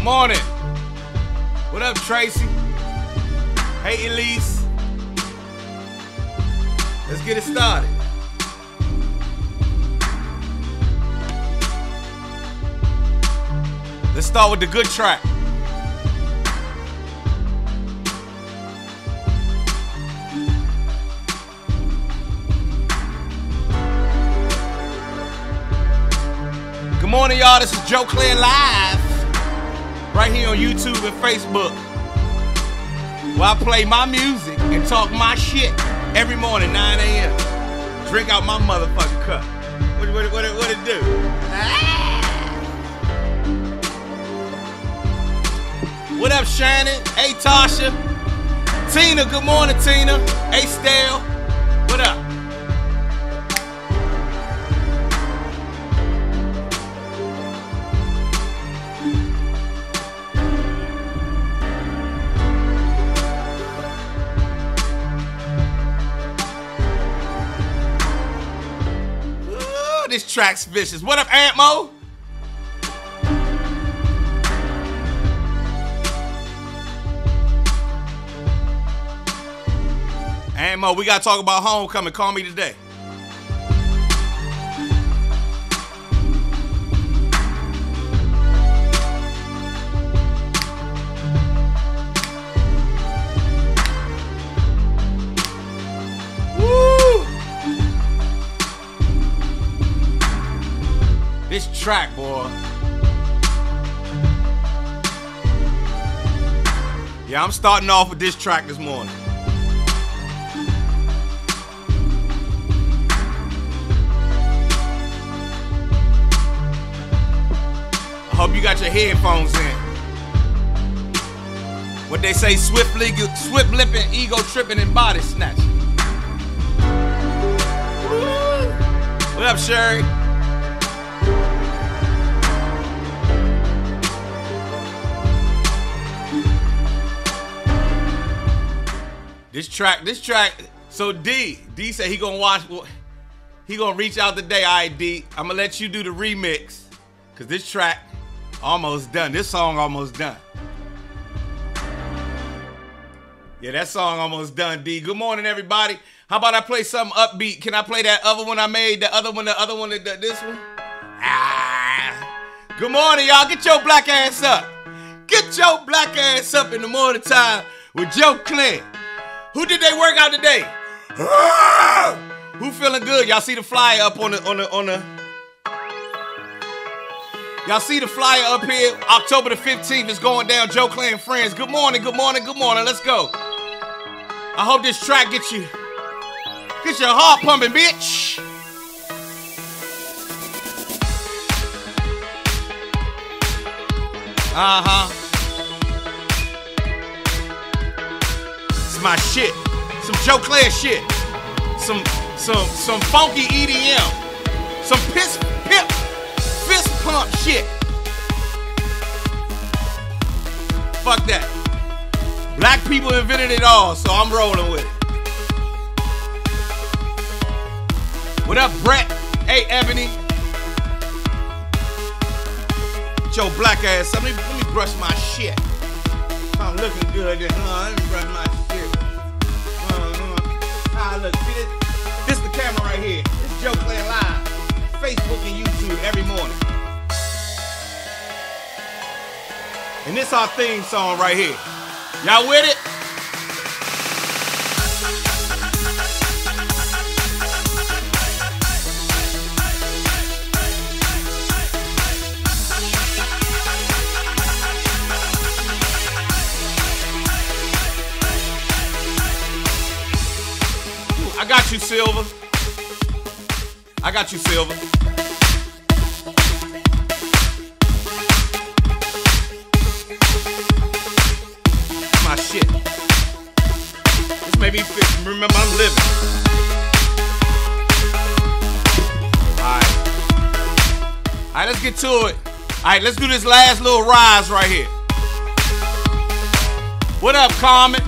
Morning. What up, Tracy? Hey, Elise. Let's get it started. Let's start with the good track. Good morning, y'all. This is Joe Claire Live. Right here on YouTube and Facebook. Where I play my music and talk my shit every morning, 9 a.m. Drink out my motherfucking cup. What it do? What up, Shannon? Hey, Tasha. Tina, good morning, Tina. Hey, Stale. What up? Ooh, this track's vicious. What up, Aunt Mo? Aunt Mo, we gotta talk about homecoming. Call me today. Woo! This track, boy. Yeah, I'm starting off with this track this morning. Hope you got your headphones in. What they say, swift lipping, ego tripping, and body snatching. Woo. What up, Sherry? This track. So D said he gonna watch. He gonna reach out today. All right, D. I'm gonna let you do the remix, cause this track. Almost done. This song almost done. Yeah, that song almost done, D. Good morning, everybody. How about I play something upbeat? Can I play that other one I made? The other one, this one? Good morning, y'all. Get your black ass up. Get your black ass up in the morning time with Joe Claire. Who did they work out today? Who feeling good? Y'all see the flyer up on the Y'all see the flyer up here? October the 15th is going down. Joe Clay and Friends. Good morning, good morning, good morning. Let's go. I hope this track gets your heart pumping, bitch. It's my shit. Some Joe Clay shit. Some funky EDM. Some fist pump shit. Fuck that. Black people invented it all, so I'm rolling with it. What up, Brett? Hey, Ebony. Get your black ass up. Let me brush my shit. I'm looking good. Let me brush my shit. Look, see this the camera right here. This Joe Clay Live. Facebook and YouTube every morning. And this our theme song right here. Y'all with it? I got you, Silver. I got you, Silver. My shit. This may be fit. Remember, I'm living. Alright, let's get to it. Alright, let's do this last little rise right here. What up, Carmen?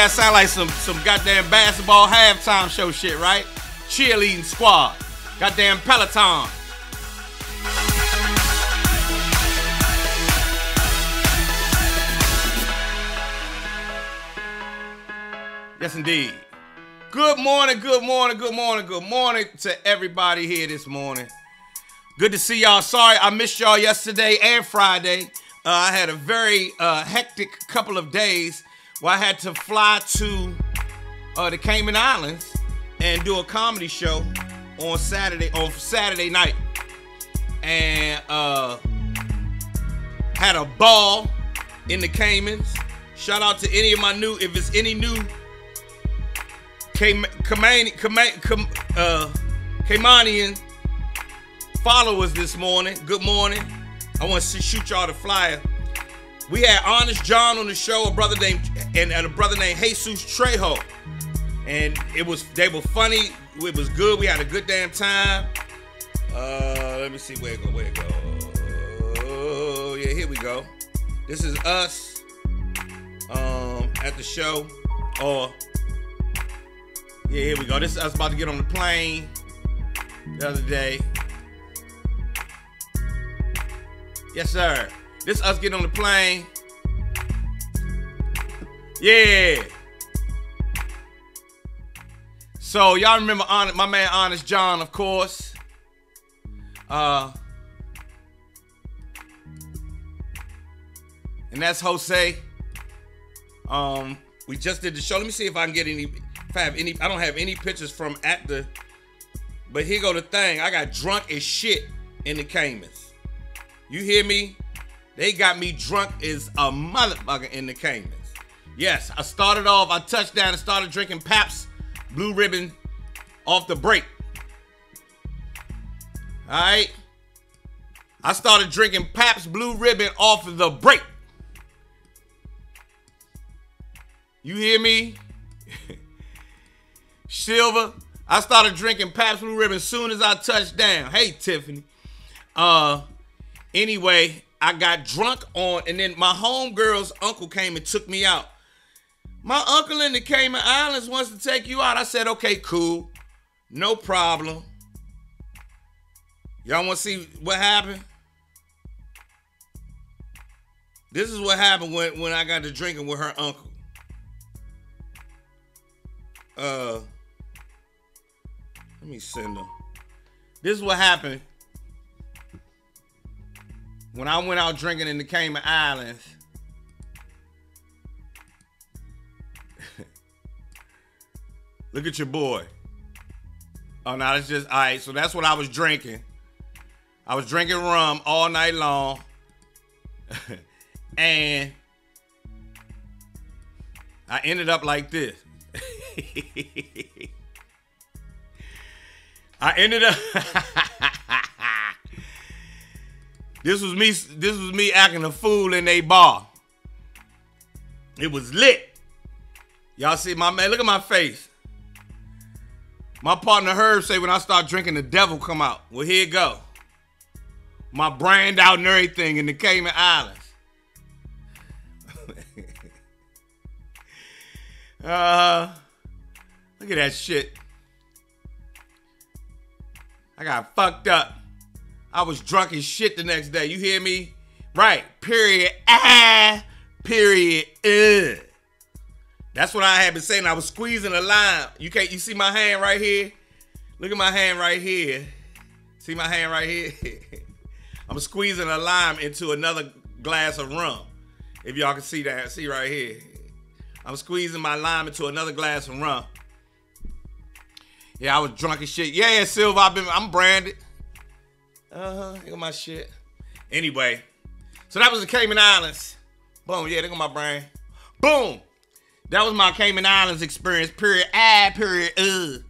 that sound like some goddamn basketball halftime show shit, right? Cheerleading squad. Goddamn Peloton. Yes, indeed. Good morning, good morning, good morning, good morning to everybody here this morning. Good to see y'all. Sorry I missed y'all yesterday and Friday. I had a very hectic couple of days where I had to fly to the Cayman Islands and do a comedy show on Saturday night. And had a ball in the Caymans. Shout out to any of my new, if it's any new Caymanian followers this morning. Good morning. I want to shoot y'all the flyer. We had Honest John on the show, a brother named Jesus Trejo, and they were funny. It was good. We had a good damn time. Let me see where it go. Oh yeah, here we go. This is us at the show. Yeah, here we go. This is us about to get on the plane the other day. Yes, sir. This is us getting on the plane. Yeah. So, y'all remember my man Honest John, of course. And that's Jose. We just did the show. Let me see if I can get any... I don't have any pictures from but here go the thing. I got drunk as shit in the Caymans. You hear me? They got me drunk as a motherfucker in the Caymans. Yes, I touched down and started drinking Pabst Blue Ribbon off the break. All right? I started drinking Pabst Blue Ribbon off of the break. You hear me? Silver. I started drinking Pabst Blue Ribbon as soon as I touched down. Hey, Tiffany. Anyway, I got drunk and then my homegirl's uncle came and took me out. My uncle in the Cayman Islands wants to take you out. I said, okay, cool. No problem. Y'all want to see what happened? This is what happened when I got to drinking with her uncle. Let me send them. This is what happened when I went out drinking in the Cayman Islands. Look at your boy. Oh, no, that's just, all right, so that's what I was drinking. I was drinking rum all night long. And I ended up like this. This was me acting a fool in a bar. It was lit. Y'all see my man, look at my face. My partner Herb say when I start drinking, the devil come out. Well, here it go. My brand out and everything in the Cayman Islands. Look at that shit. I got fucked up. I was drunk as shit the next day. You hear me? Right. Period. Period. That's what I had been saying. I was squeezing a lime. You see my hand right here? Look at my hand right here. See my hand right here? I'm squeezing a lime into another glass of rum. If y'all can see that. See right here. I'm squeezing my lime into another glass of rum. Yeah, I was drunk as shit. Yeah, Silver, I'm branded. Look at my shit. Anyway, so that was the Cayman Islands. Boom, yeah, look at my brain. Boom. That was my Cayman Islands experience, period. Period.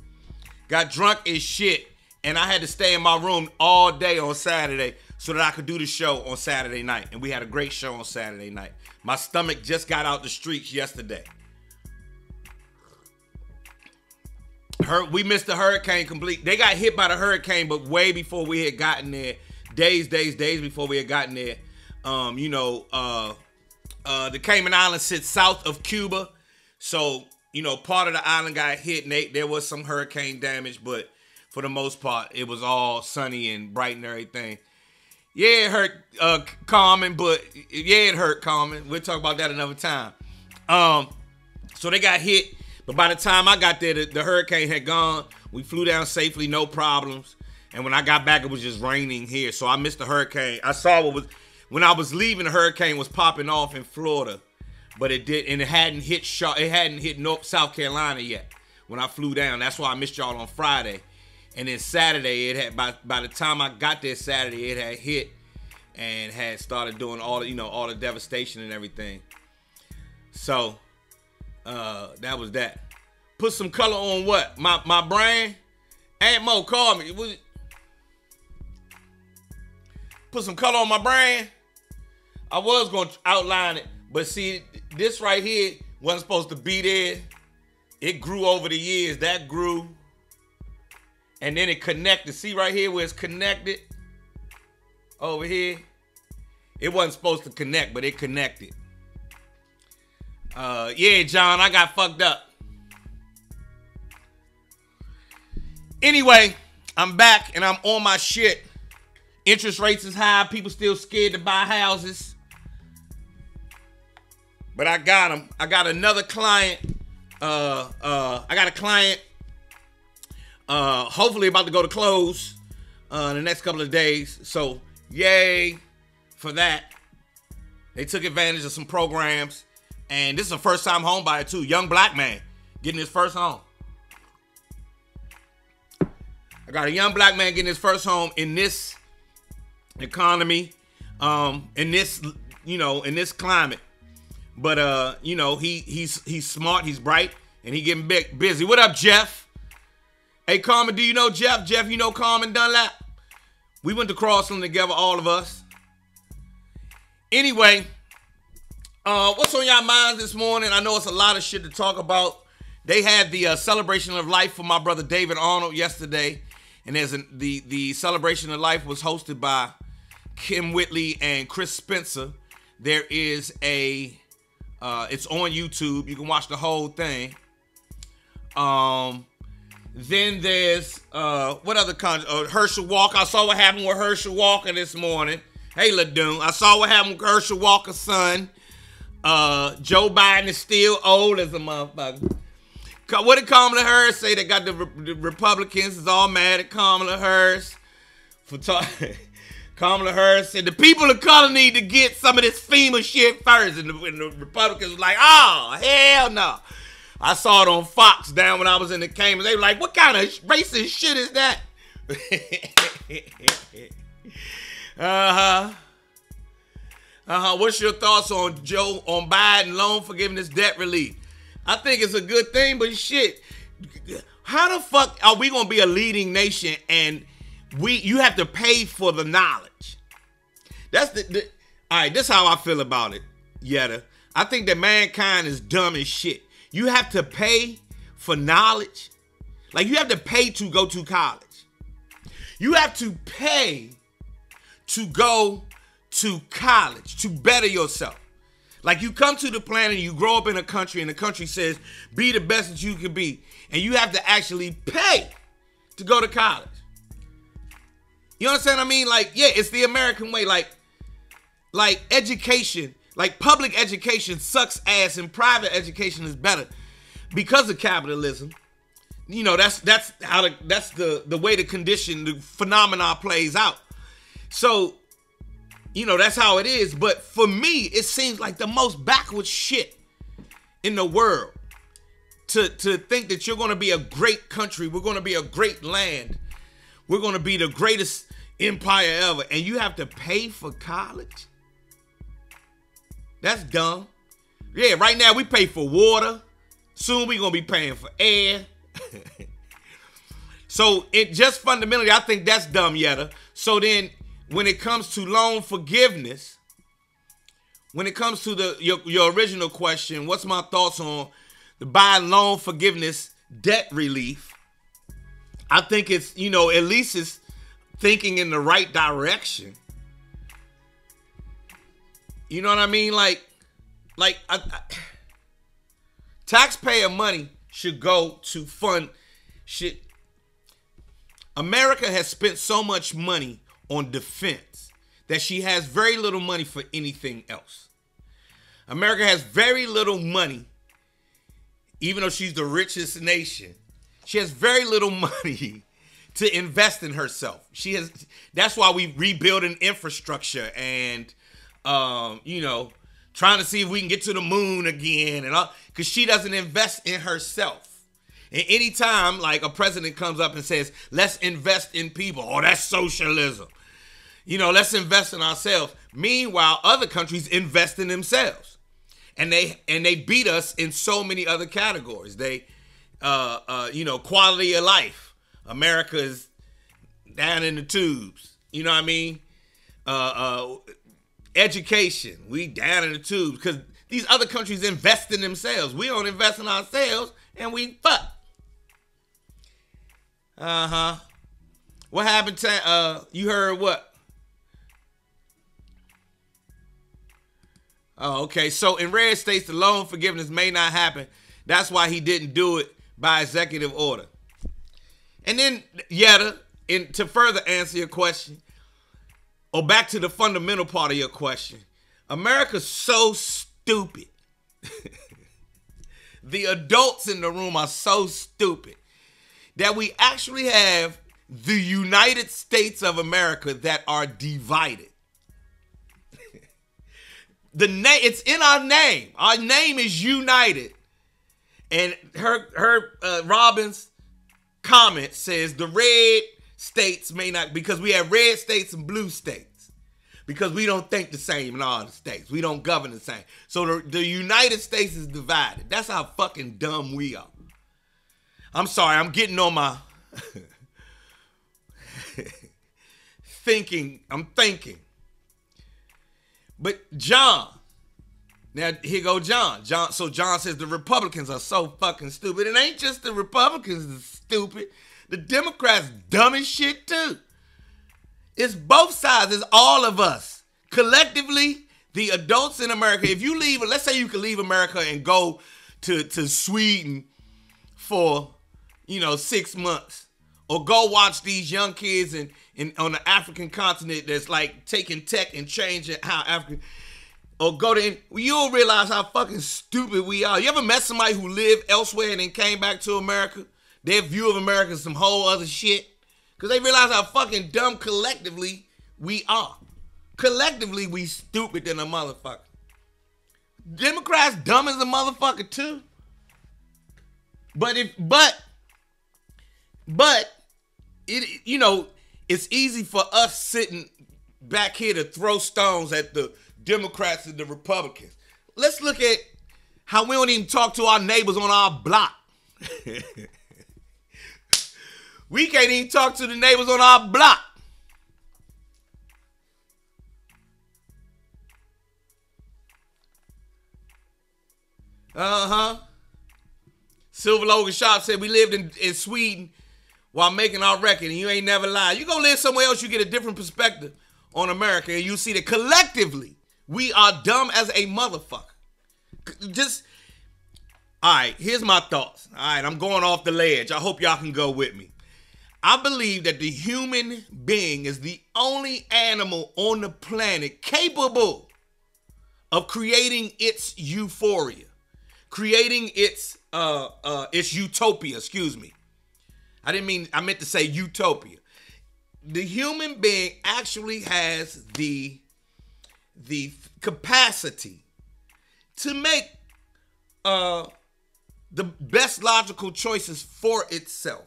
Got drunk as shit, and I had to stay in my room all day on Saturday so that I could do the show on Saturday night. And we had a great show on Saturday night. My stomach just got out the streets yesterday. We missed the hurricane complete. They got hit by the hurricane, but way before we had gotten there. Days before we had gotten there. The Cayman Islands sits south of Cuba. So, you know, part of the island got hit, and there was some hurricane damage, but for the most part, it was all sunny and bright and everything. Yeah, it hurt Carmen, but yeah, it hurt Carmen. We'll talk about that another time. So they got hit, but by the time I got there, the hurricane had gone. We flew down safely, no problems. And when I got back, it was just raining here, so I missed the hurricane. I saw when I was leaving, the hurricane was popping off in Florida, but it hadn't hit South Carolina yet when I flew down. That's why I missed y'all on Friday. And then Saturday, it had by the time I got there Saturday, it had hit and had started doing all the devastation and everything. So that was that. Put some color on what? My brand? Aunt Mo, call me. Put some color on my brand. I was going to outline it, but see, this right here wasn't supposed to be there. It grew over the years. That grew. And then it connected. See right here where it's connected? Over here. It wasn't supposed to connect, but it connected. Yeah, John, I got fucked up. Anyway, I'm back and I'm on my shit. Interest rates is high. People still scared to buy houses. But I got them. I got another client. I got a client. Hopefully about to go to close in the next couple of days. So yay for that. They took advantage of some programs. And this is a first time home buyer too. Young black man getting his first home. I got a young black man getting his first home in this economy, in this, in this climate. But he's smart, he's bright, and he getting busy. What up, Jeff? Hey, Carmen, do you know Jeff? Jeff, you know Carmen Dunlap? We went to Crossland together, all of us. Anyway, what's on y'all minds this morning? I know it's a lot of shit to talk about. They had the celebration of life for my brother David Arnold yesterday. And the celebration of life was hosted by Kim Whitley and Chris Spencer. There is it's on YouTube. You can watch the whole thing. Then there's, what other Herschel Walker. I saw what happened with Herschel Walker this morning. Hey, LaDune. I saw what happened with Herschel Walker's son. Joe Biden is still old as a motherfucker. What did Kamala Harris say? They got the Republicans is all mad at Kamala Harris for talking. Kamala Harris said the people of color need to get some of this FEMA shit first, and the Republicans was like, "Oh hell no!" I saw it on Fox down when I was in the Cayman. They were like, "What kind of racist shit is that?" What's your thoughts on Biden loan forgiveness, debt relief? I think it's a good thing, but shit, how the fuck are we gonna be a leading nation and you have to pay for the knowledge? That's all right. This is how I feel about it, Yetta. I think that mankind is dumb as shit. You have to pay for knowledge, like you have to pay to go to college. You have to pay to go to college to better yourself. Like you come to the planet and you grow up in a country and the country says, be the best that you can be. And you have to actually pay to go to college. You understand what I mean? Like, yeah, it's the American way. Like education, like public education sucks ass and private education is better because of capitalism. That's the way the condition, the phenomena plays out. So, that's how it is. But for me, it seems like the most backward shit in the world to think that you're going to be a great country. We're going to be a great land. We're going to be the greatest empire ever. And you have to pay for college? That's dumb. Yeah, right now we pay for water. Soon we're going to be paying for air. So it just fundamentally, I think that's dumb, Yetta. So then when it comes to loan forgiveness, when it comes to your original question, what's my thoughts on the Biden loan forgiveness debt relief? I think it's, at least it's thinking in the right direction. You know what I mean? Taxpayer money should go to fund shit. America has spent so much money on defense that she has very little money for anything else. America has very little money, even though she's the richest nation. She has very little money to invest in herself. That's why we rebuilding infrastructure and trying to see if we can get to the moon again and all, because she doesn't invest in herself. And anytime like a president comes up and says, let's invest in people, oh, that's socialism. Let's invest in ourselves. Meanwhile, other countries invest in themselves. And they beat us in so many other categories. They quality of life. America is down in the tubes. You know what I mean? Education, we down in the tubes because these other countries invest in themselves. We don't invest in ourselves and we fuck. What happened to, you heard what? Oh, okay. So in red states, the loan forgiveness may not happen. That's why he didn't do it by executive order. And then, Yetta, to further answer your question, or back to the fundamental part of your question, America's so stupid. The adults in the room are so stupid that we actually have the United States of America that are divided. It's in our name. Our name is United. And her Robin's comment says the red states may not, because we have red states and blue states. Because we don't think the same in all the states. We don't govern the same. So the United States is divided. That's how fucking dumb we are. I'm sorry, I'm getting on my thinking. I'm thinking. But John, now here go John. So John says the Republicans are so fucking stupid. It ain't just the Republicans that's stupid. The Democrats dumb as shit too. It's both sides. It's all of us. Collectively, the adults in America, if you leave, let's say you could leave America and go to Sweden for, 6 months. Or go watch these young kids on the African continent that's like taking tech and changing how African, or go to, you'll realize how fucking stupid we are. You ever met somebody who lived elsewhere and then came back to America? Their view of America is some whole other shit. Because they realize how fucking dumb collectively we are. Collectively, we stupid than a motherfucker. Democrats dumb as a motherfucker too. But it's easy for us sitting back here to throw stones at the Democrats and the Republicans. Let's look at how we don't even talk to our neighbors on our block. We can't even talk to the neighbors on our block. Silver Logan Sharp said we lived in Sweden while making our record, and you ain't never lied. You go live somewhere else, you get a different perspective on America, and you see that collectively we are dumb as a motherfucker. All right, here's my thoughts. All right, I'm going off the ledge. I hope y'all can go with me. I believe that the human being is the only animal on the planet capable of creating its euphoria, creating its utopia, I meant to say utopia. The human being actually has the capacity to make the best logical choices for itself.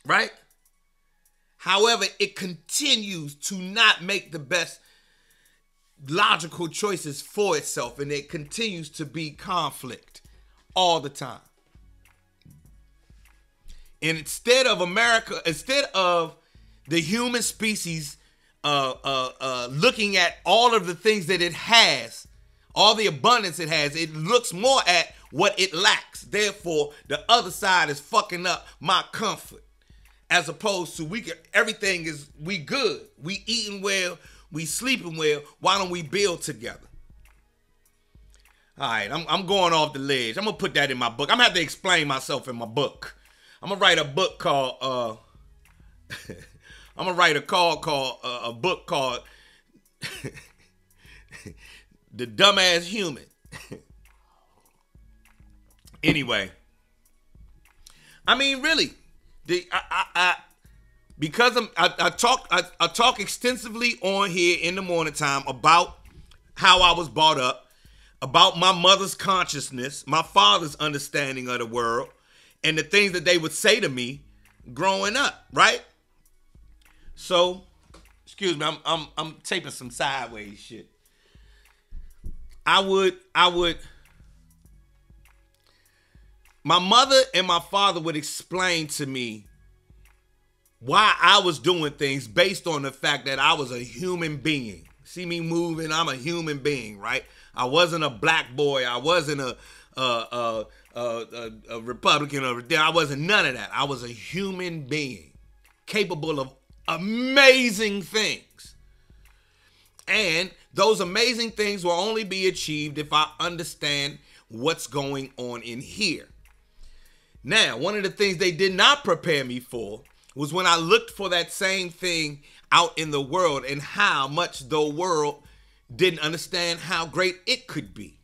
Right? However, it continues to not make the best logical choices for itself, and it continues to be conflict all the time. And instead of the human species looking at all of the things that it has, all the abundance it has, it looks more at what it lacks. Therefore, the other side is fucking up my comfort. As opposed to we good. We eating well, we sleeping well. Why don't we build together? All right, I'm going off the ledge. I'm gonna put that in my book. I'm gonna have to explain myself in my book. I'm gonna write a book called I'm gonna write a book called The Dumbass Human. Anyway, I mean, really, because I talk extensively on here in the morning time about how I was brought up, about my mother's consciousness, my father's understanding of the world, and the things that they would say to me growing up, right? So, excuse me, I'm taping some sideways shit. My mother and my father would explain to me why I was doing things based on the fact that I was a human being. See me moving, I'm a human being, right? I wasn't a black boy. I wasn't a Republican. I wasn't none of that. I was a human being capable of amazing things. And those amazing things will only be achieved if I understand what's going on in here. Now, one of the things they did not prepare me for was when I looked for that same thing out in the world and how much the world didn't understand how great it could be.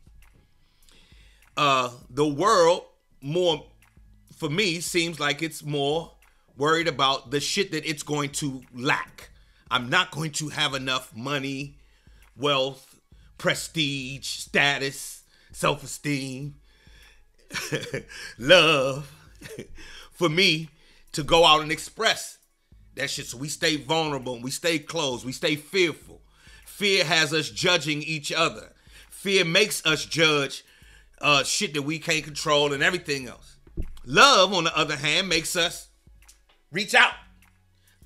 The world, more for me, seems like it's more worried about the shit that it's going to lack. I'm not going to have enough money, wealth, prestige, status, self-esteem, love for me to go out and express that shit. So we stay vulnerable and we stay closed. We stay fearful. Fear has us judging each other. Fear makes us judge shit that we can't control and everything else. Love, on the other hand, makes us reach out.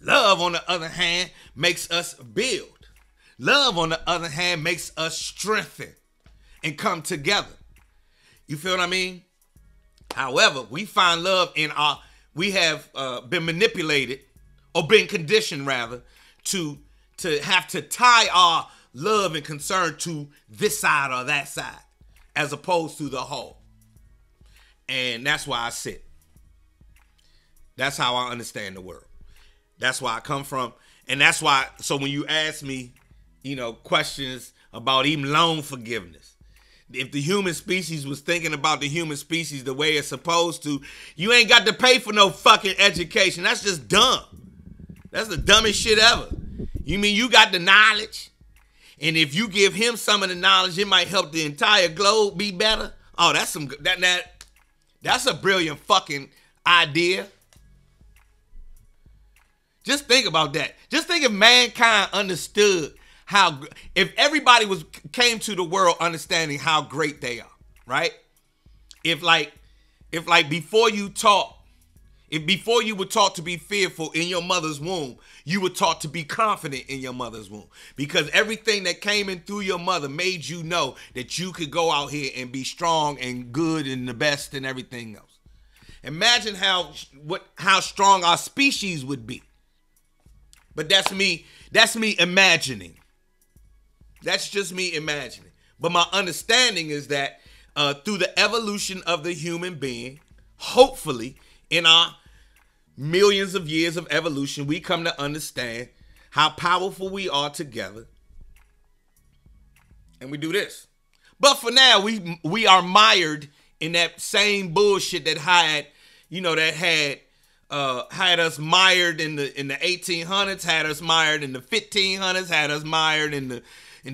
Love, on the other hand, makes us build. Love, on the other hand, makes us strengthen and come together. You feel what I mean? However, we find love we have been manipulated, or been conditioned rather, to have to tie our love and concern to this side or that side, as opposed to the whole. And that's why I sit. That's how I understand the world. That's where I come from. And that's why, so when you ask me, questions about even loan forgiveness, if the human species was thinking about the human species the way it's supposed to, you ain't got to pay for no fucking education. That's just dumb. That's the dumbest shit ever. You mean you got the knowledge, and if you give him some of the knowledge, it might help the entire globe be better? Oh, that's a brilliant fucking idea. Just think about that. Just think if mankind understood if everybody came to the world understanding how great they are, right? If before you were taught to be fearful in your mother's womb, you were taught to be confident in your mother's womb, because everything that came in through your mother made you know that you could go out here and be strong and good and the best and everything else. Imagine how strong our species would be. But that's me imagining. That's just me imagining. But my understanding is that through the evolution of the human being, hopefully in our millions of years of evolution, we come to understand how powerful we are together. And we do this. But for now, we are mired in that same bullshit that had us mired in the 1800s, had us mired in the 1500s, had us mired in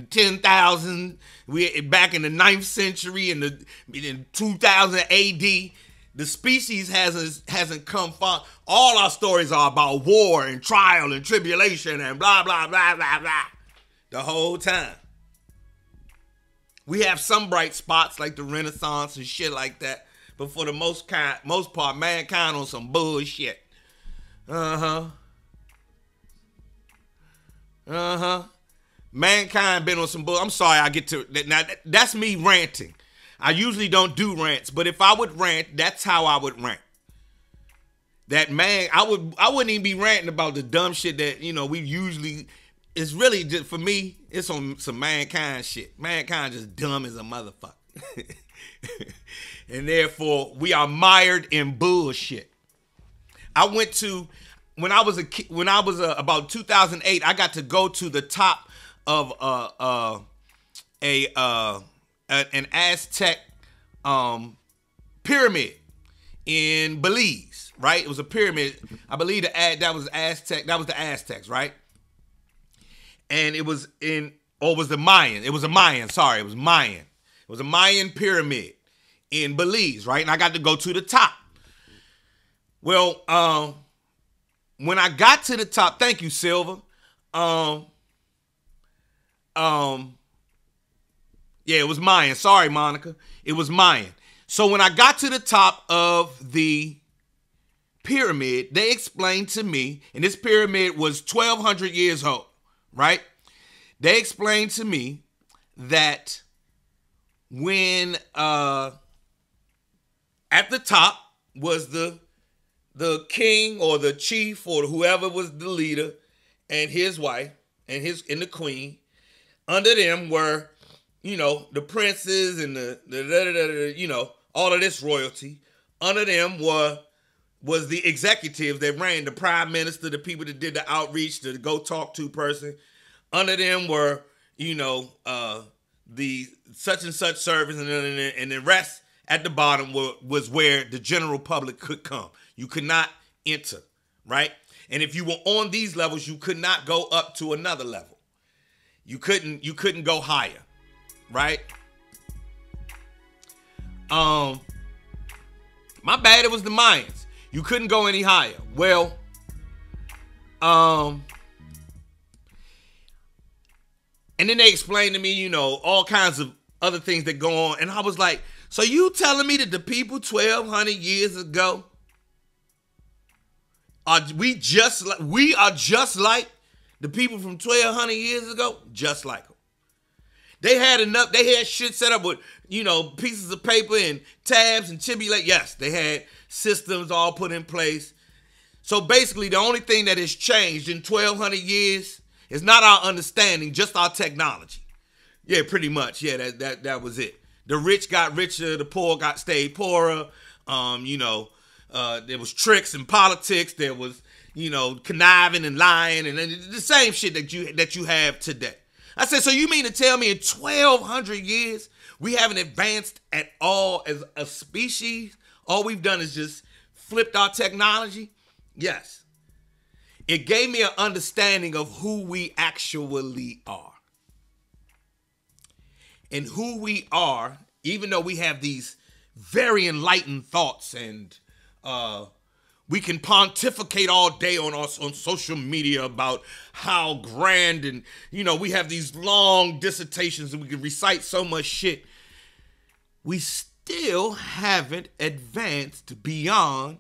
10,000. We back in the 9th century, in 2000 AD. The species hasn't come far. All our stories are about war and trial and tribulation and blah, blah, blah, blah, blah. The whole time. We have some bright spots like the Renaissance and shit like that. But for the most part, mankind on some bullshit. Mankind been on some bull. I'm sorry, I get to that. Now, that's me ranting. I usually don't do rants, but if I would rant, that's how I would rant. That man, I wouldn't even be ranting about the dumb shit that, we usually, it's really just, for me, it's on some mankind shit. Mankind just dumb as a motherfucker. And therefore, we are mired in bullshit. I went to, when I was a kid, about 2008, I got to go to the top of an Aztec pyramid in Belize, right? It was a pyramid. I believe that was Aztec. That was the Aztecs, right? And it was was the Mayan. It was a Mayan. Sorry, it was Mayan. It was a Mayan pyramid in Belize, right? And I got to go to the top. Well, when I got to the top, thank you, Silver. Yeah, it was Mayan. Sorry, Monica. It was Mayan. So when I got to the top of the pyramid, they explained to me, and this pyramid was 1,200 years old, right? They explained to me that when at the top was the king or the chief or whoever was the leader and his wife and the queen. Under them were, the princes and the all of this royalty. Under them was the executives that ran, the prime minister, the people that did the outreach, the go talk to person. Under them were, the such and such service, and the rest at the bottom was where the general public could come. You could not enter, right? And if you were on these levels, you could not go up to another level. You couldn't go higher, right? My bad, it was the Mayans. You couldn't go any higher. Well, and then they explained to me, all kinds of other things that go on. And I was like, so you telling me that the people 1,200 years ago we are just like the people from 1,200 years ago? Just like them. They had shit set up with, pieces of paper and tabs and chibulate. Yes, they had systems all put in place. So basically, the only thing that has changed in 1,200 years is not our understanding, just our technology. Yeah, pretty much. Yeah, that was it. The rich got richer, the poor stayed poorer. There was tricks and politics. There was, conniving and lying and the same shit that you have today. I said, so you mean to tell me in 1,200 years we haven't advanced at all as a species? All we've done is just flipped our technology? Yes. It gave me an understanding of who we actually are. And who we are, even though we have these very enlightened thoughts and we can pontificate all day on social media about how grand and, we have these long dissertations and we can recite so much shit. We still haven't advanced beyond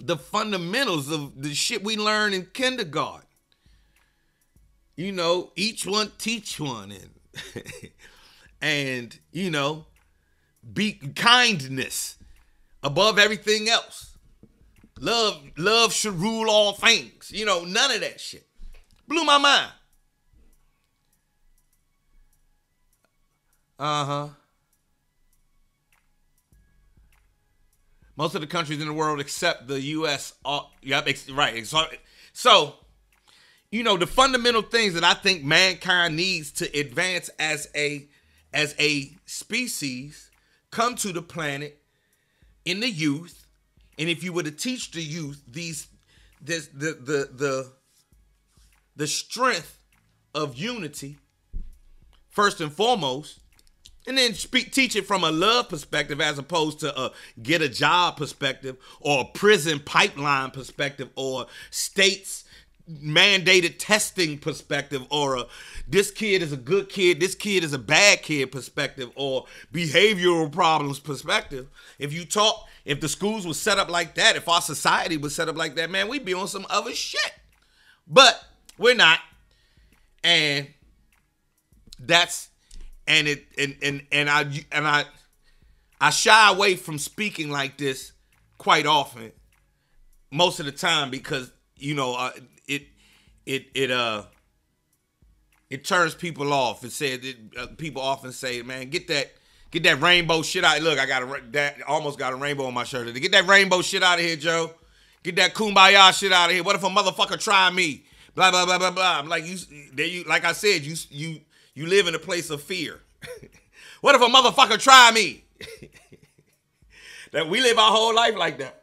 the fundamentals of the shit we learn in kindergarten. Each one teach one and be kindness above everything else. Love should rule all things. None of that shit. Blew my mind. Most of the countries in the world except the U.S. Right. So, the fundamental things that I think mankind needs to advance as a species come to the planet in the youth. And if you were to teach the youth the strength of unity, first and foremost, and then teach it from a love perspective as opposed to a get a job perspective or a prison pipeline perspective or states mandated testing perspective or this kid is a good kid, this kid is a bad kid perspective or behavioral problems perspective. If the schools were set up like that, if our society was set up like that, man, we'd be on some other shit. But we're not. And that's I shy away from speaking like this quite often, most of the time, because it turns people off. It said people often say, man, get that rainbow shit out. Look, I almost got a rainbow on my shirt. Get that rainbow shit out of here, Joe. Get that kumbaya shit out of here. What if a motherfucker try me? Blah blah blah blah blah. I'm like, like I said, you live in a place of fear. What if a motherfucker try me? That we live our whole life like that.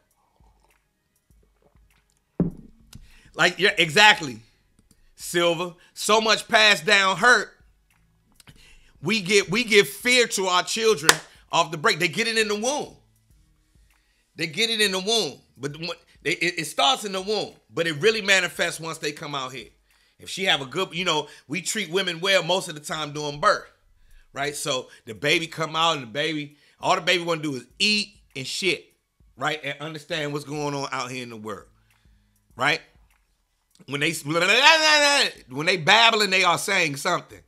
Like, yeah, exactly. Silver. So much passed down hurt. We give fear to our children off the break. They get it in the womb. They get it in the womb. But it starts in the womb. But it really manifests once they come out here. If she have a good, we treat women well most of the time during birth. Right? So the baby come out and all the baby want to do is eat and shit. Right? And understand what's going on out here in the world. Right? When they babbling, they are saying something.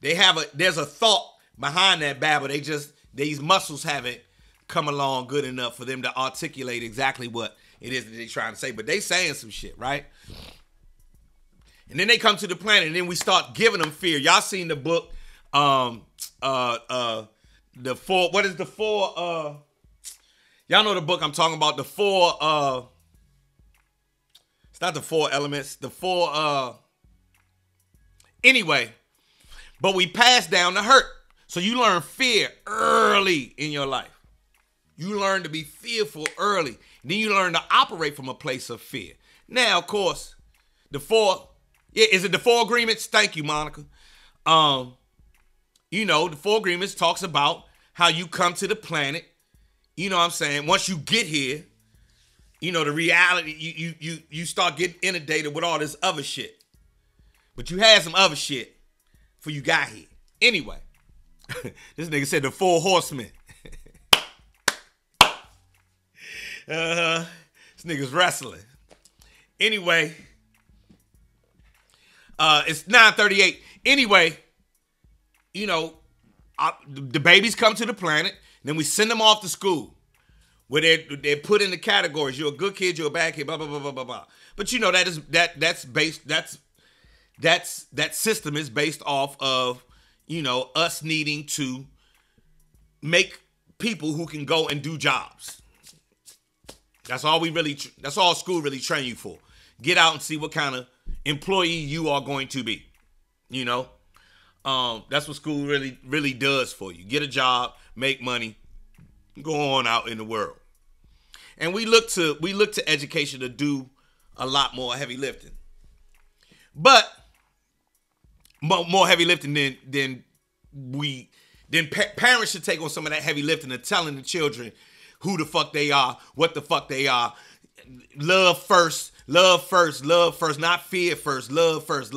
There's a thought behind that babble. These muscles haven't come along good enough for them to articulate exactly what it is that they're trying to say. But they saying some shit, right? And then they come to the planet, and then we start giving them fear. Y'all seen the book, the four, what is the four, y'all know the book I'm talking about, the four, it's not the four elements, the four, anyway, but we pass down the hurt. So you learn fear early in your life. You learn to be fearful early. Then you learn to operate from a place of fear. Now, of course, the four agreements? Thank you, Monica. The four agreements talks about how you come to the planet. You know what I'm saying? Once you get here, the reality, you start getting inundated with all this other shit. But you had some other shit before you got here. Anyway, this nigga said the four horsemen. This nigga's wrestling. Anyway, it's 9:38. Anyway, the babies come to the planet, then we send them off to school. Where they're put in the categories. You're a good kid, you're a bad kid, blah blah blah blah blah blah. But that system is based off of us needing to make people who can go and do jobs. That's all school really train you for. Get out and see what kind of employee you are going to be. That's what school really does for you. Get a job, make money, go on out in the world. And we look to education to do a lot more heavy lifting. But more heavy lifting than parents should take on some of that heavy lifting of telling the children who the fuck they are, what the fuck they are. Love first, not fear first, love first,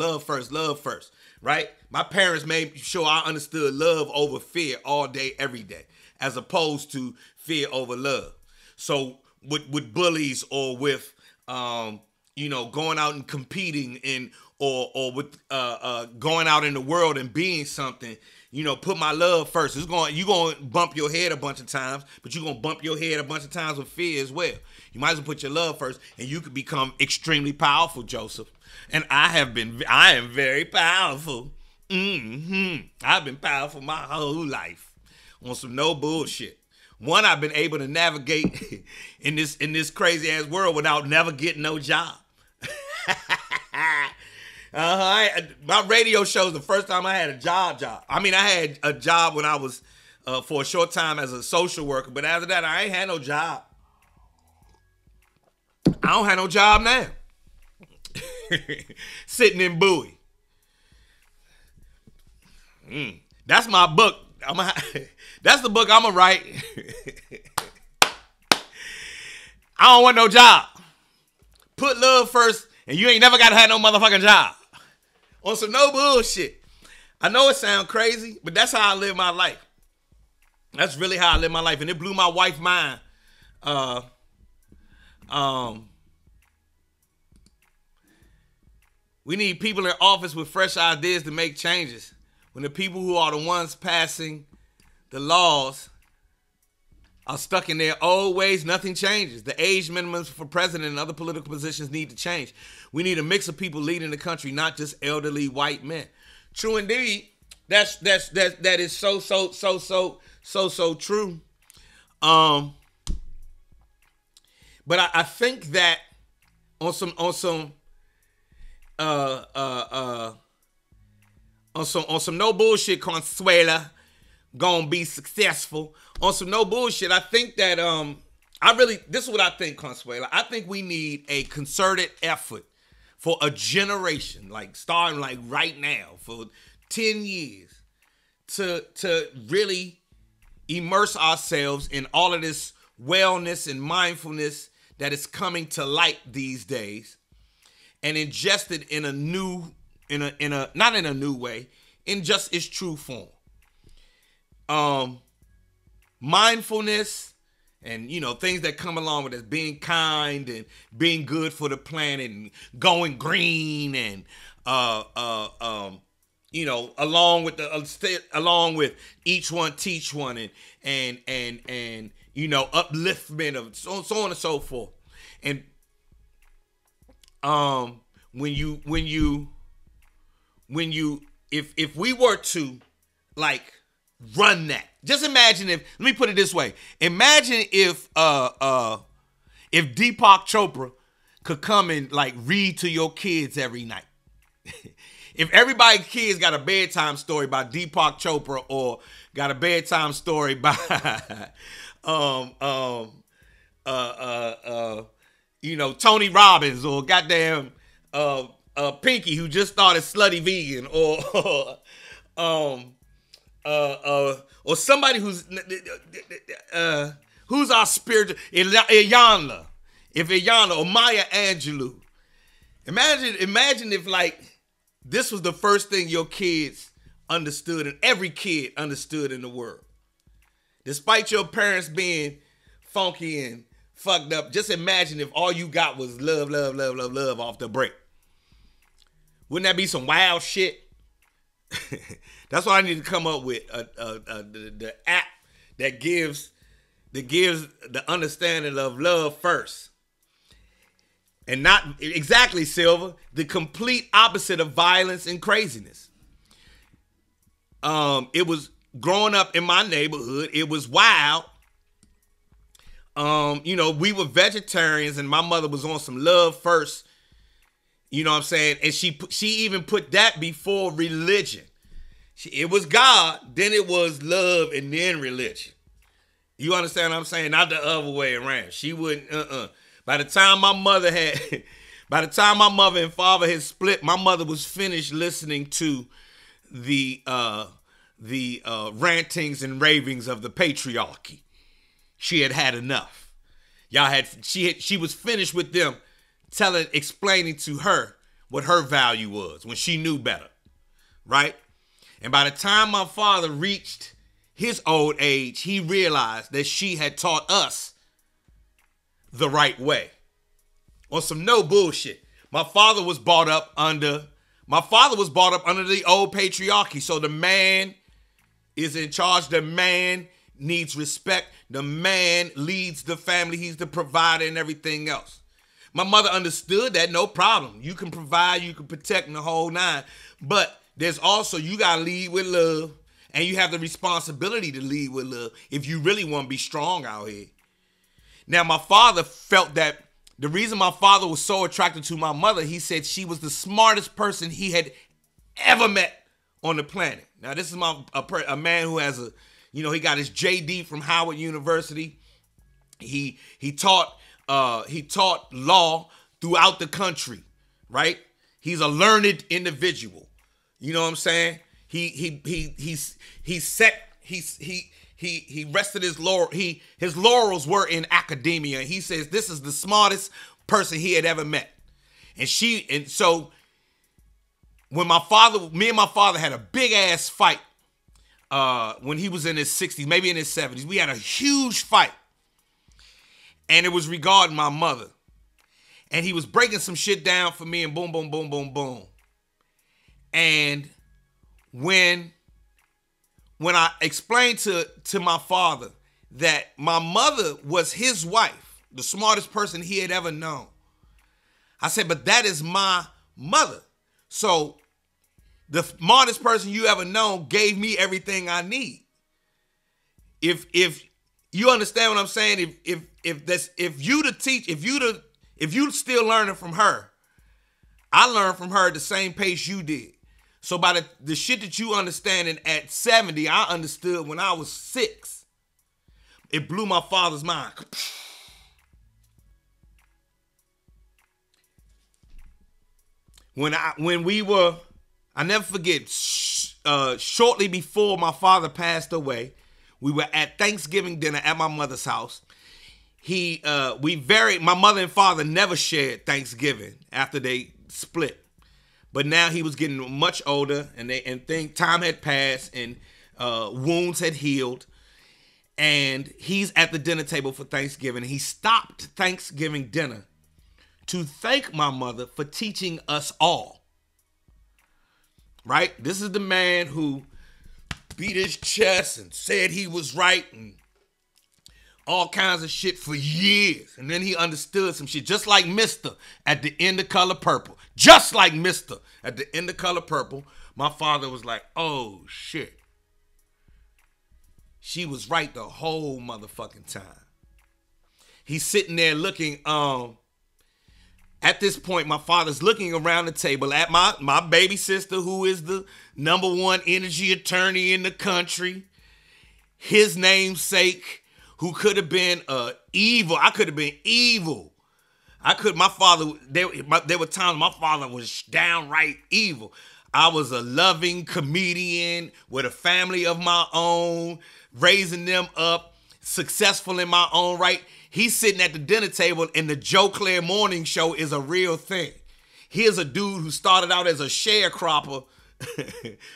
right? My parents made sure I understood love over fear all day, every day, as opposed to fear over love. So with bullies or with, going out and competing or with going out in the world and being something, put my love first. You're going to bump your head a bunch of times, but you're going to bump your head a bunch of times with fear as well. You might as well put your love first, and you could become extremely powerful, Joseph. And I am very powerful. I've been powerful my whole life on some no bullshit. One, I've been able to navigate in this crazy ass world without never getting no job. My radio shows the first time I had a job. I mean, I had a job when I was for a short time as a social worker, but after that, I ain't had no job. I don't have no job now. Sitting in Bowie. That's my book. That's the book I'm gonna write. I don't want no job. Put love first, and you ain't never gotta have no motherfucking job. On some no bullshit. I know it sounds crazy, but that's how I live my life. That's really how I live my life, and it blew my wife's mind. We need people in office with fresh ideas to make changes. When the people who are the ones passing the laws are stuck in their old ways, nothing changes. The age minimums for president and other political positions need to change. We need a mix of people leading the country, not just elderly white men. True indeed. That is so true. But I think that on some no bullshit, Consuela gonna be successful. On some no bullshit, I think that this is what I think, Consuela. I think we need a concerted effort for a generation, like starting like right now, for 10 years, to really immerse ourselves in all of this wellness and mindfulness that is coming to light these days, and ingest it in a not in a new way, in just its true form. Mindfulness and, things that come along with it, being kind and being good for the planet and going green and, along with each one teach one and upliftment of so on and so forth. And, if we were to like run that, just imagine let me put it this way. Imagine if Deepak Chopra could come and like read to your kids every night. If everybody's kids got a bedtime story by Deepak Chopra, or got a bedtime story by Tony Robbins, or goddamn Pinky, who just started Slutty Vegan, or somebody who's our spiritual, Iyanla, or Maya Angelou. Imagine if like this was the first thing your kids understood, and every kid understood in the world. Despite your parents being funky and fucked up, just imagine if all you got was love, love, love, love, love off the break. Wouldn't that be some wild shit? That's what I need to come up with, the app that gives the understanding of love first. And not exactly, Silver, the complete opposite of violence and craziness. It was growing up in my neighborhood. It was wild. We were vegetarians, and my mother was on some love first. You know what I'm saying? And she even put that before religion. It was God, then it was love, and then religion. You understand what I'm saying? Not the other way around. She wouldn't, By the time my mother and father had split, my mother was finished listening to the rantings and ravings of the patriarchy. She had enough. She was finished with them explaining to her what her value was when she knew better, right? And by the time my father reached his old age, he realized that she had taught us the right way. On some no bullshit. My father was brought up under the old patriarchy. So the man is in charge. The man needs respect. The man leads the family. He's the provider and everything else. My mother understood that, no problem. You can provide, you can protect, and the whole nine. But there's also, you got to lead with love. And you have the responsibility to lead with love if you really want to be strong out here. Now, my father felt that the reason my father was so attracted to my mother, he said she was the smartest person he had ever met on the planet. Now, this is a man who has he got his JD from Howard University. He taught law throughout the country, right? He's a learned individual. You know what I'm saying? He rested his laurels. His laurels were in academia. He says this is the smartest person he had ever met. And so when me and my father had a big ass fight when he was in his 60s, maybe in his 70s, we had a huge fight. And it was regarding my mother. And he was breaking some shit down for me, and boom, boom, boom, boom, boom. And when I explained to my father that my mother was his wife, the smartest person he had ever known, I said, but that is my mother. So The smartest person you ever known gave me everything I need. If you understand what I'm saying, if you still learning from her, I learned from her at the same pace you did. So by the shit that you understanding at 70, I understood when I was 6. It blew my father's mind. I never forget, shortly before my father passed away, we were at Thanksgiving dinner at my mother's house. My mother and father never shared Thanksgiving after they split. But now he was getting much older, and time had passed, and wounds had healed. And he's at the dinner table for Thanksgiving. He stopped Thanksgiving dinner to thank my mother for teaching us all. Right? This is the man who beat his chest and said he was right and all kinds of shit for years. And then he understood some shit, just like Mr. at the end of Color Purple. Just like Mr. at the end of Color Purple, my father was like, oh shit. She was right the whole motherfucking time. He's sitting there looking, at this point, my father's looking around the table at my baby sister, who is the #1 energy attorney in the country. His namesake, who could have been evil. I could have been evil. There were times my father was downright evil. I was a loving comedian with a family of my own, raising them up, successful in my own right. He's sitting at the dinner table, and the Joe Claire Morning Show is a real thing. Here's a dude who started out as a sharecropper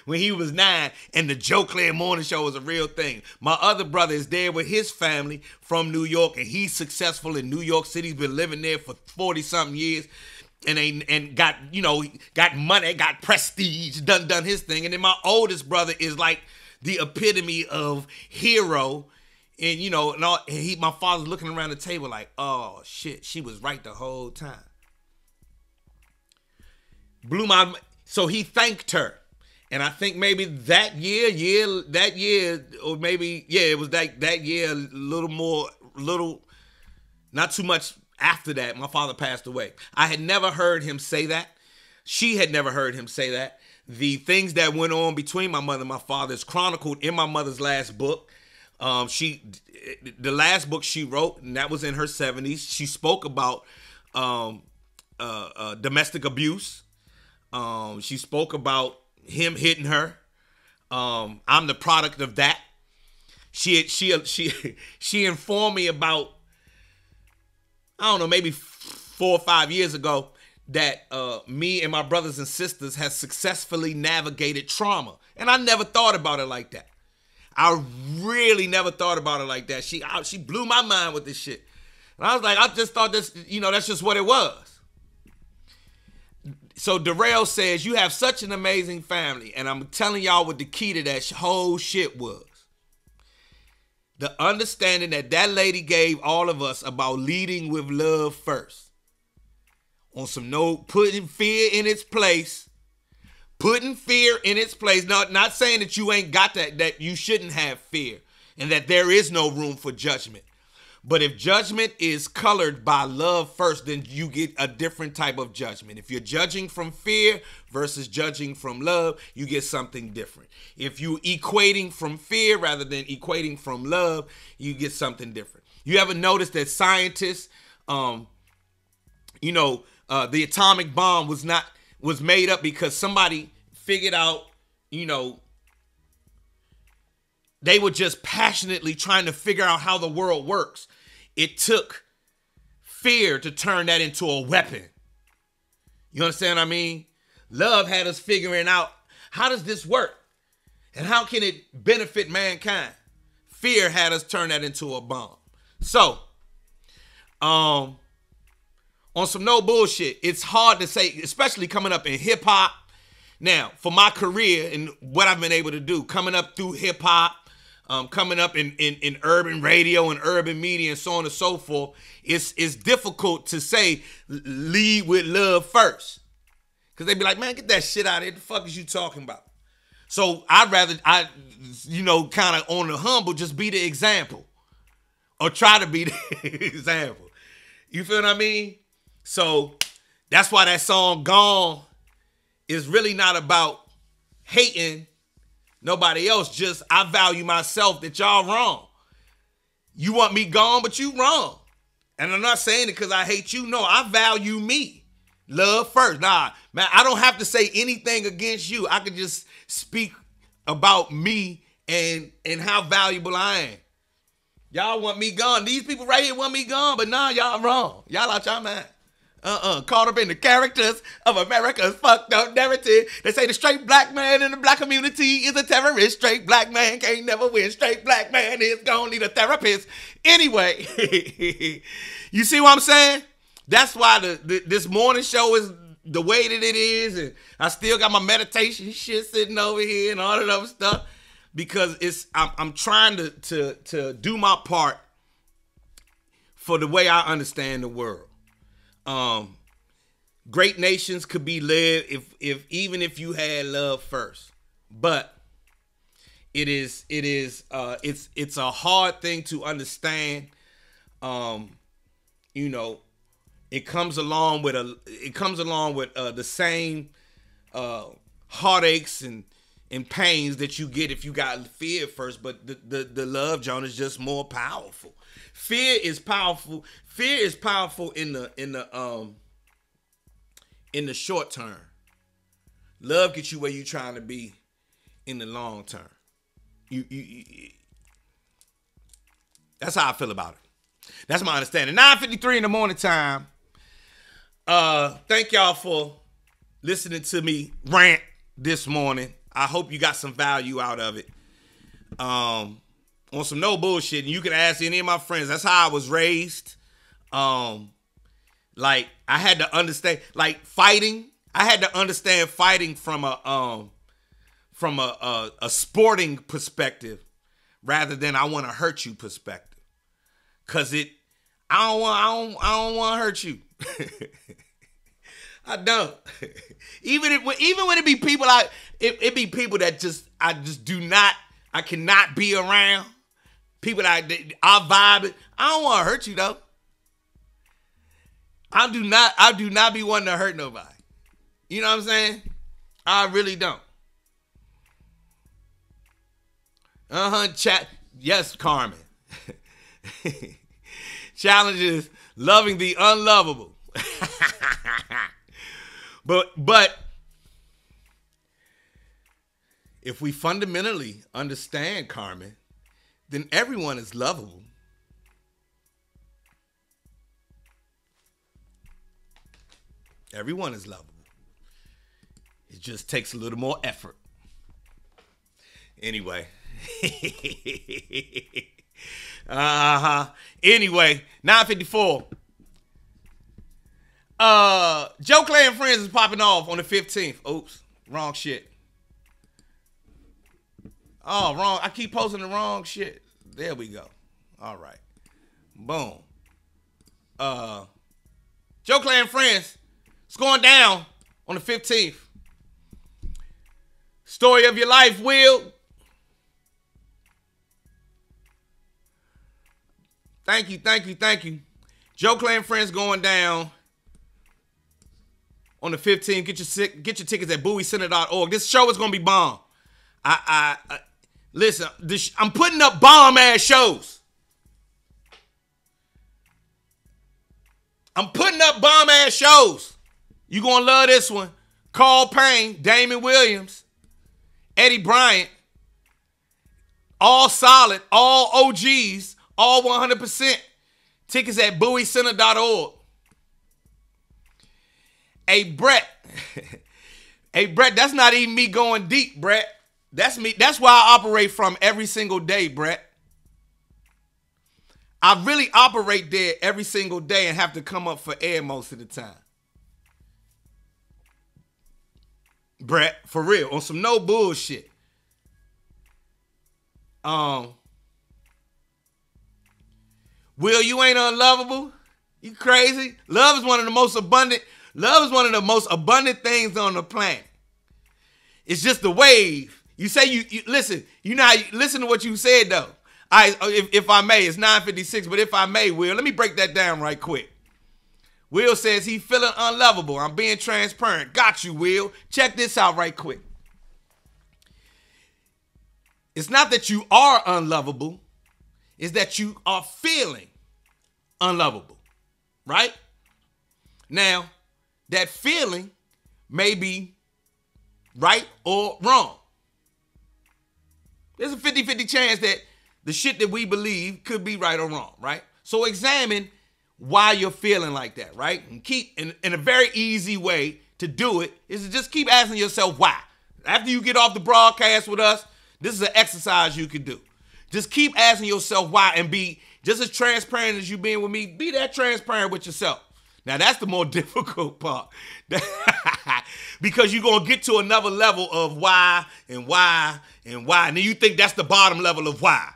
when he was 9, and the Joe Claire Morning Show is a real thing. My other brother is there with his family from New York, and he's successful in New York City. He's been living there for 40-something years, and got money, got prestige, done his thing. And then my oldest brother is like the epitome of hero. And my father's looking around the table like, oh shit, she was right the whole time. So he thanked her. And I think maybe that year, or maybe, it was that year, not too much after that, my father passed away. I had never heard him say that. She had never heard him say that. The things that went on between my mother and my father is chronicled in my mother's last book. The last book she wrote, and that was in her 70s, she spoke about domestic abuse. She spoke about him hitting her. I'm the product of that. She informed me about, I don't know, maybe 4 or 5 years ago, that me and my brothers and sisters has successfully navigated trauma. And I never thought about it like that. I really never thought about it like that. She blew my mind with this shit. And I was like, I just thought this, that's just what it was. So Darrell says, you have such an amazing family. And I'm telling y'all what the key to that whole shit was. The understanding that lady gave all of us about leading with love first. On some putting fear in its place. Putting fear in its place. Not saying that you ain't got that you shouldn't have fear and that there is no room for judgment. But if judgment is colored by love first, then you get a different type of judgment. If you're judging from fear versus judging from love, you get something different. If you're equating from fear rather than equating from love, you get something different. You ever notice that scientists, the atomic bomb was made up because somebody figured out, they were just passionately trying to figure out how the world works. It took fear to turn that into a weapon. You understand what I mean? Love had us figuring out, how does this work? And how can it benefit mankind? Fear had us turn that into a bomb. So, on some no bullshit, it's hard to say, especially coming up in hip hop. Now, for my career and what I've been able to do, coming up through hip hop, coming up in urban radio and urban media and so on and so forth, it's difficult to say lead with love first. Because they be like, man, get that shit out of here. The fuck is you talking about? So I'd rather, kind of on the humble, just be the example. Or try to be the example. You feel what I mean? So that's why that song Gone is really not about hating nobody else. Just I value myself that y'all wrong. You want me gone, but you wrong. And I'm not saying it because I hate you. No, I value me. Love first. Nah, man, I don't have to say anything against you. I could just speak about me and how valuable I am. Y'all want me gone. These people right here want me gone, but nah, y'all wrong. Y'all out y'all mind. Caught up in the characters of America's fucked up narrative. They say the straight black man in the black community is a terrorist. Straight black man can't never win. Straight black man is gonna need a therapist. Anyway, you see what I'm saying? That's why this morning show is the way that it is, and I still got my meditation shit sitting over here and all that other stuff. Because I'm trying to do my part for the way I understand the world. Great nations could be led even if you had love first. But it's a hard thing to understand. It comes along with the same heartaches and pains that you get if you got fear first, but the love, John, is just more powerful. Fear is powerful. Fear is powerful in the short term. Love gets you where you're trying to be in the long term. You that's how I feel about it. That's my understanding. 9:53 in the morning time. Thank y'all for listening to me rant this morning. I hope you got some value out of it. On some no bullshit. And you can ask any of my friends. That's how I was raised. Like I had to understand, like fighting. I had to understand fighting from a sporting perspective rather than I want to hurt you perspective. Cause I don't want to hurt you. I don't. Even when it be people it be people that I cannot be around. People that I vibe it. I don't want to hurt you though. I do not be wanting to hurt nobody. You know what I'm saying? I really don't. Yes, Carmen. Challenge is loving the unlovable. But if we fundamentally understand, Carmen, then everyone is lovable. Everyone is lovable. It just takes a little more effort. Anyway. Anyway, 9:54. Joe Clay and Friends is popping off on the 15th. Oops, wrong shit. Oh, wrong. I keep posting the wrong shit. There we go. All right. Boom. Joe Clay and Friends. It's going down on the 15th. Story of your life, Will. Thank you. Joe Clay and Friends going down on the 15th. Get your tickets at BowieCenter.org. This show is going to be bomb. Listen, I'm putting up bomb-ass shows. I'm putting up bomb-ass shows. You going to love this one. Carl Payne, Damon Williams, Eddie Bryant. All solid, all OGs, all 100%. Tickets at BowieCenter.org. Hey, Brett. Hey, Brett, that's not even me going deep, Brett. That's me. That's where I operate from every single day, Brett. I really operate there every single day and have to come up for air most of the time. Brett, for real, on some no bullshit. Will, you ain't unlovable? You crazy? Love is one of the most abundant. Love is one of the most abundant things on the planet. It's just the wave. You say you listen. You know how listen to what you said though. If I may, it's 9:56. But if I may, Will, let me break that down right quick. Will says he feeling unlovable. I'm being transparent. Got you, Will. Check this out right quick. It's not that you are unlovable. It's that you are feeling unlovable, right? Now, that feeling may be right or wrong. There's a 50-50 chance that the shit that we believe could be right or wrong, right? So examine why you're feeling like that, right? And keep, in a very easy way to do it is to just keep asking yourself why. After you get off the broadcast with us, this is an exercise you can do. Just keep asking yourself why and be just as transparent as you being with me. Be that transparent with yourself. Now, that's the more difficult part. Because you're going to get to another level of why and why and why. And then you think that's the bottom level of why.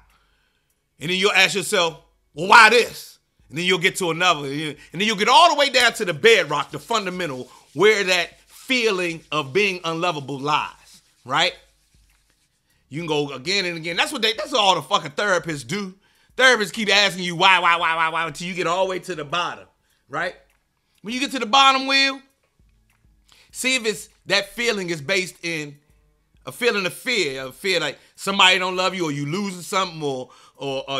And then you'll ask yourself, well, why this? And then you'll get to another. And then you'll get all the way down to the bedrock, the fundamental, where that feeling of being unlovable lies, right? You can go again and again. That's all the fucking therapists do. Therapists keep asking you why, until you get all the way to the bottom, right? When you get to the bottom, Will, see if it's that feeling is based in a feeling of fear like somebody don't love you or you losing something or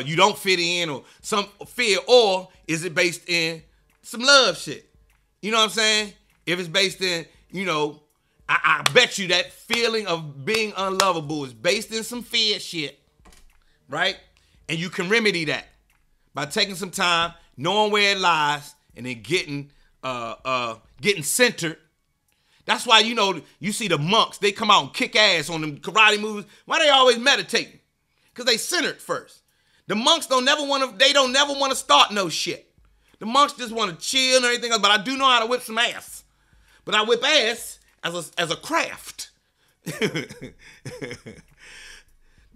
you don't fit in or some fear, or is it based in some love shit? You know what I'm saying? If it's based in, I bet you that feeling of being unlovable is based in some fear shit, right? And you can remedy that by taking some time, knowing where it lies, and then getting centered. That's why, you see the monks, they come out and kick ass on them karate moves. Why they always meditating? Because they centered first. The monks don't never want to start no shit. The monks just want to chill and everything else, but I do know how to whip some ass. But I whip ass as a craft.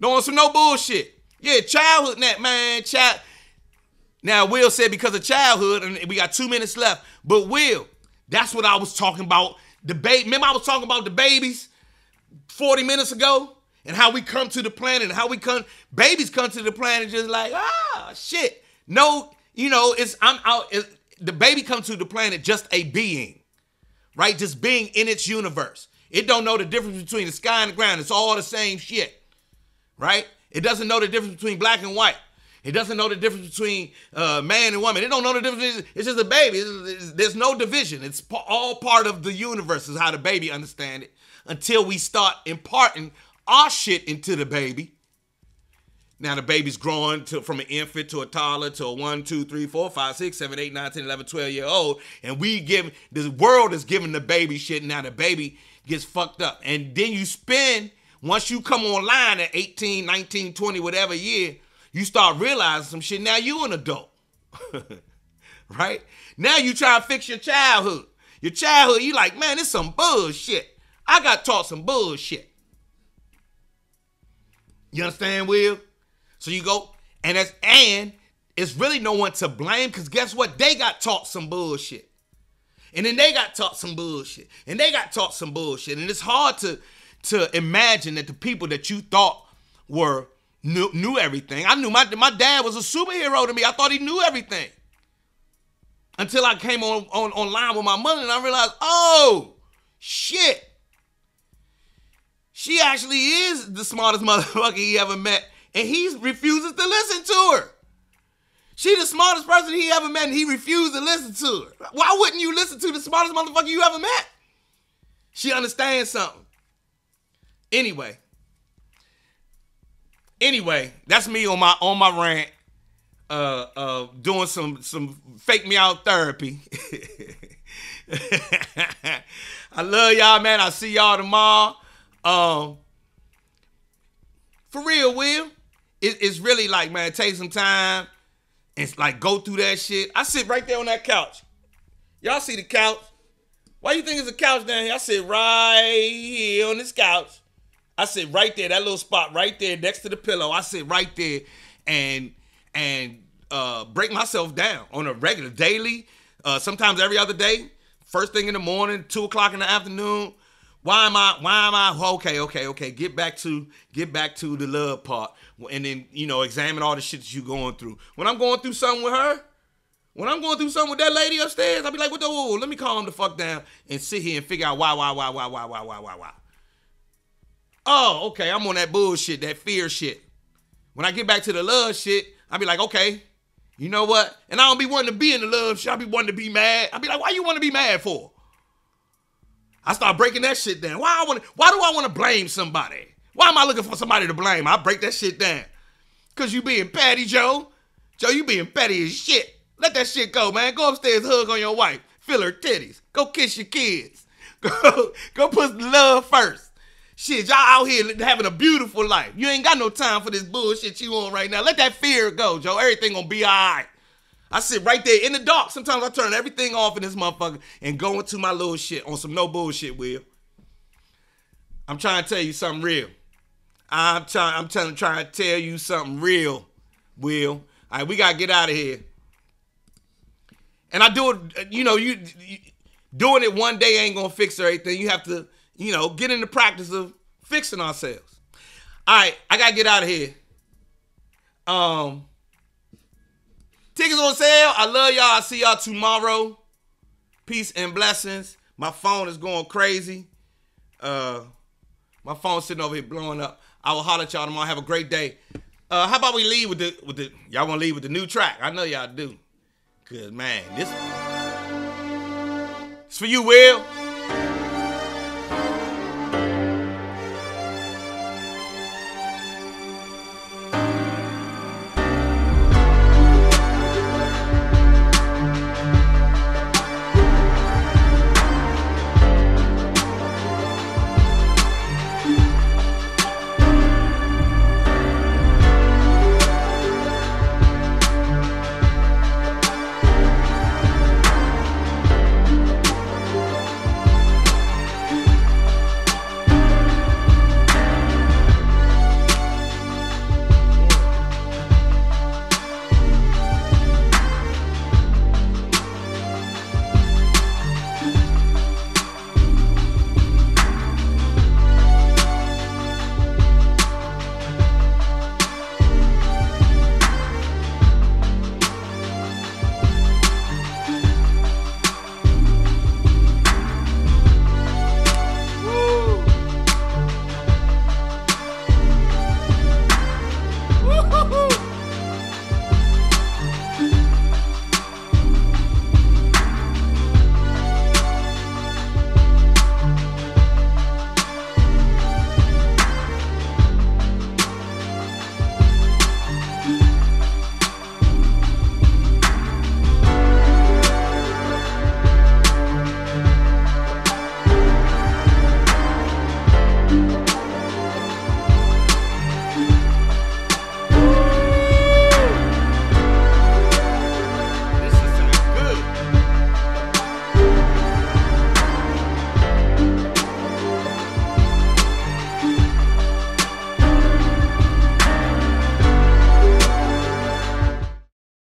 Don't want some no bullshit. Yeah, childhood, man. Now, Will said because of childhood, and we got 2 minutes left. But Will, that's what I was talking about. Remember I was talking about the babies 40 minutes ago? And how we come to the planet and how babies come to the planet just like, shit. No, the baby comes to the planet just a being, right? Just being in its universe. It don't know the difference between the sky and the ground. It's all the same shit, right? It doesn't know the difference between black and white. It doesn't know the difference between man and woman. It don't know the difference. It's just a baby. There's no division. It's all part of the universe is how the baby understands it until we start imparting our shit into the baby. Now the baby's growing from an infant to a toddler to a 1, 2, 3, 4, 5, 6, 7, 8, 9, 10, 11, 12-year-old. And this world is giving the baby shit. Now the baby gets fucked up. And then once you come online at 18, 19, 20, whatever year, you start realizing some shit. Now you an adult, right? Now you try to fix your childhood. Your childhood, you like, man, this some bullshit. I got taught some bullshit. You understand, Will? So you go, and it's really no one to blame because guess what? They got taught some bullshit. And then they got taught some bullshit. And they got taught some bullshit. And it's hard to imagine that the people that you thought knew everything. I knew my dad was a superhero to me. I thought he knew everything. Until I came online with my mother and I realized, oh, shit. She actually is the smartest motherfucker he ever met, and he refuses to listen to her. She the smartest person he ever met, and he refused to listen to her. Why wouldn't you listen to the smartest motherfucker you ever met? She understands something. Anyway, that's me on my rant, doing some fake me out therapy. I love y'all, man. I'll see y'all tomorrow. For real, Will, it's really like, man, take some time and like go through that shit. I sit right there on that couch. Y'all see the couch? Why you think it's a couch down here? I sit right here on this couch. I sit right there, that little spot right there next to the pillow. I sit right there and break myself down on a regular, daily, sometimes every other day, first thing in the morning, 2 o'clock in the afternoon. Why am I? Okay. Get back to the love part, and then examine all the shit that you going through. When I'm going through something with her, when I'm going through something with that lady upstairs, I'll be like, whoa, let me calm the fuck down and sit here and figure out why. Oh, okay, I'm on that bullshit, that fear shit. When I get back to the love shit, I'll be like, okay, you know what? And I don't be wanting to be in the love shit. I be wanting to be mad. I'll be like, why you want to be mad for? I start breaking that shit down. Why do I want to blame somebody? Why am I looking for somebody to blame? I break that shit down. Because you being petty, Joe. Joe, you being petty as shit. Let that shit go, man. Go upstairs, hug on your wife. Feel her titties. Go kiss your kids. Go put love first. Shit, y'all out here having a beautiful life. You ain't got no time for this bullshit you on right now. Let that fear go, Joe. Everything gonna be all right. I sit right there in the dark. Sometimes I turn everything off in this motherfucker and go into my little shit on some no bullshit, Will. I'm trying to tell you something real. I'm trying to tell you something real, Will. All right, we gotta get out of here. And I do it, you doing it one day ain't gonna fix everything. You have to, get in the practice of fixing ourselves. All right, I gotta get out of here. Tickets on sale. I love y'all. I'll see y'all tomorrow. Peace and blessings. My phone is going crazy. My phone's sitting over here blowing up. I will holler at y'all tomorrow. Have a great day. How about we leave with the y'all want to leave with the new track? I know y'all do. Cause man, this it's for you, Will.